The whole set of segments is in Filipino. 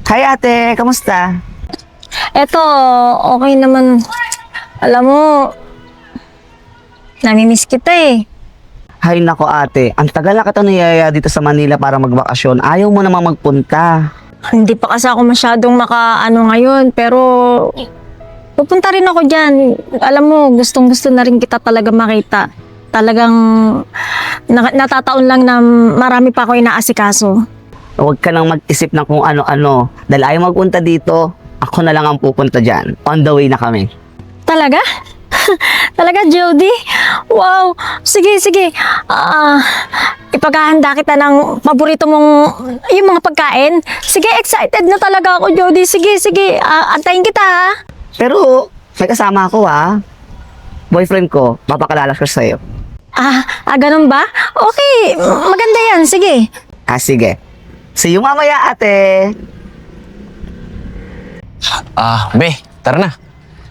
Hi ate, kamusta? Eto, okay naman. Alam mo, namimiss kita eh. Hay nako ate, ang tagal na kita niyaya dito sa Manila para magbakasyon. Ayaw mo namang magpunta. Hindi pa kasi ako masyadong makaano ngayon, pero pupunta rin ako dyan. Alam mo, gustong-gusto na rin kita talaga makita. Talagang natataon lang na marami pa ako inaasikaso. Huwag ka nang mag-isip ng kung ano-ano. Dahil ayaw magpunta dito, ako na lang ang pupunta dyan. On the way na kami. Talaga? Talaga, Jody? Wow! Sige, sige. Ipaghahanda kita ng paborito mong yung mga pagkain. Sige, excited na talaga ako, Jody. Sige, sige. Antayin kita, ha? Pero, may kasama ako ha. Boyfriend ko, papakalala ko sa'yo. Ganun ba? Okay, maganda yan. Sige. Sige. See you mamaya ate. Be, tara na.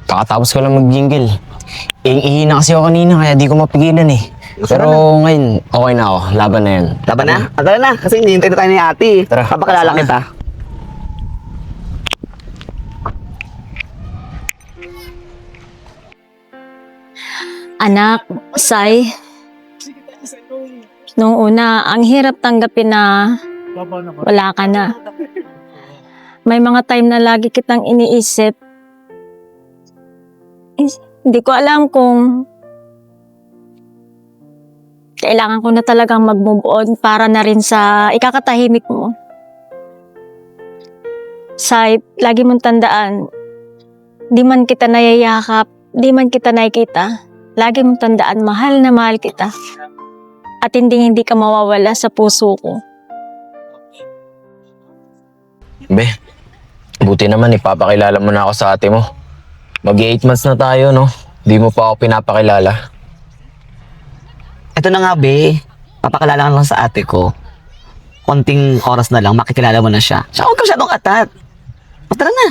Kakatapos ko lang mag-jingle. Ihi na kasi ako kanina kaya di ko mapigilan eh. Pero ngayon, okay na ako. Laban na yan. Laban na? Tara na, kasi hinihintay na tayo ni ate. Tara. Papakalala Tara. kita. Anak, Sai, noong una, ang hirap tanggapin na wala ka na. May mga time na lagi kitang iniisip. Hindi ko alam kung kailangan ko na talagang mag-move on para na rin sa ikakatahimik mo. Sai, lagi mong tandaan, di man kita nayayakap, di man kita nakikita, lagi mong tandaan, mahal na mahal kita. At hindi ka mawawala sa puso ko. Be, buti naman ipapakilala mo na ako sa ate mo. Mag-8 months na tayo, no? Di mo pa ako pinapakilala. Ito na nga be, papakalala ka lang sa ate ko. Konting oras na lang, makikilala mo na siya. Siya huwag ka masyadong atat. Tara na.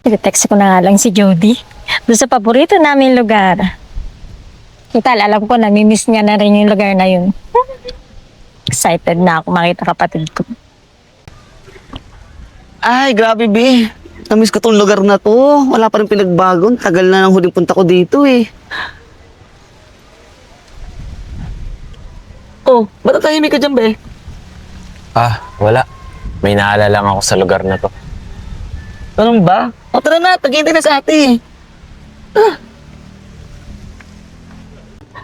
I-text ko na nga lang si Jody. Doon sa paborito namin lugar. Kita, alam ko, namimiss niya na rin yung lugar na yun. Excited na ako makita kapatid ko. Ay, grabe be. Namiss ko tong lugar na to. Wala pa rin pinagbago. Tagal na ng huling punta ko dito eh. Oh, ba't tahimik ka dyan be? Wala. May naalala lang ako sa lugar na to. Ganun ba? O tara na, taghihintay na sa ate.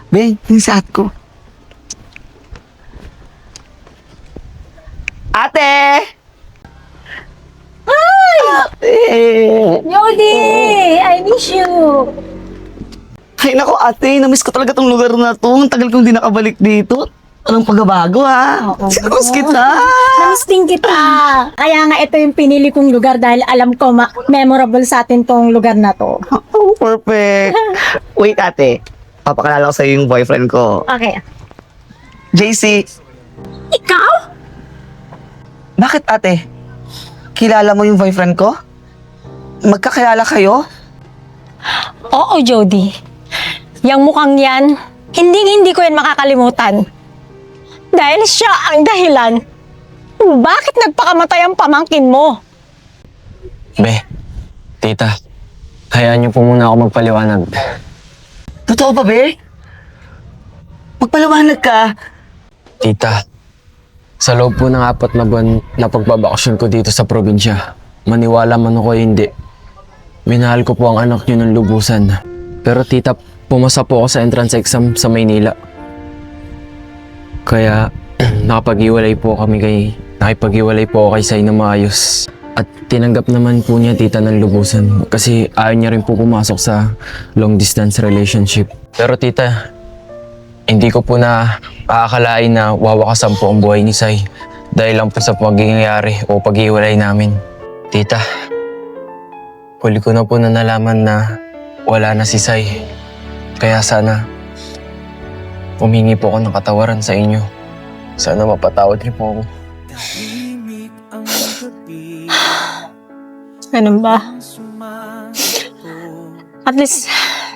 Be, yung sa ate ko. Ate! Ay! Ate! Jody! I miss you! Ay nako ate, namiss ko talaga tong lugar na to. Ang tagal kong di nakabalik dito. Anong pagbabago ha? Sinamiss kita! Namiss din kita! Kaya nga ito yung pinili kong lugar dahil alam ko memorable sa atin tong lugar na to. Oh, perfect. Wait ate, papakalala ko sa'yo yung boyfriend ko. Okay. JC, Ikaw? bakit ate? Kilala mo yung boyfriend ko? Magkakilala kayo? Oo, Jody. Yang mukhang yan, hindi ko yan makakalimutan. Dahil siya ang dahilan kung bakit nagpakamatay ang pamangkin mo. Be, tita, hayaan niyo po muna ako magpaliwanag. Totoo ba, be? Magpaliwanag ka. Tita, sa loob po ng 4 na buwan na pagbabakasyon ko dito sa probinsya, maniwala man ako hindi. Minahal ko po ang anak niyo ng lubusan. Pero tita, pumasa po ako sa entrance exam sa Maynila. Kaya nakipag-iwalay po ako kay Sai na maayos. At tinanggap naman po niya tita ng lubusan kasi ayaw niya rin po pumasok sa long distance relationship. Pero tita, hindi ko po na aakalain na wawakasan po ang buhay ni Sai dahil lang po sa pagyayari o pag-iwalay namin. Tita, huli ko na po na nalaman na wala na si Sai. Kaya sana humingi po ako ng katawaran sa inyo. Sana mapatawad niyo po ako. Ganun ba? At least,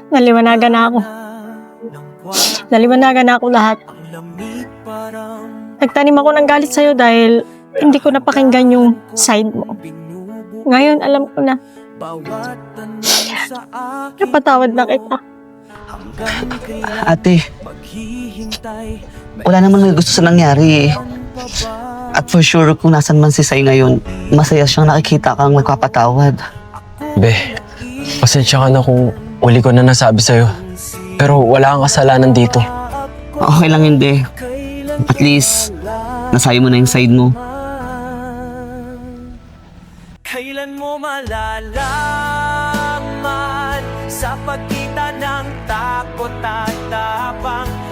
naliwanagan na ako. Naliwanagan na ako lahat. Nagtanim ako ng galit sa'yo dahil hindi ko napakinggan yung side mo. Ngayon, alam ko na. Napatawad na kita. Ate, wala naman may gusto sa nangyari eh. At for sure, kung nasan man si Sai ngayon, masaya siyang nakikita kang magpapatawad. Be, pasensya ka na kung uli ko na nasabi sa'yo. Pero wala kang kasalanan dito. Okay lang hindi. At least, nasayo mo na yung side mo. Kailan mo malalaman sa pagitan ng takot at tapang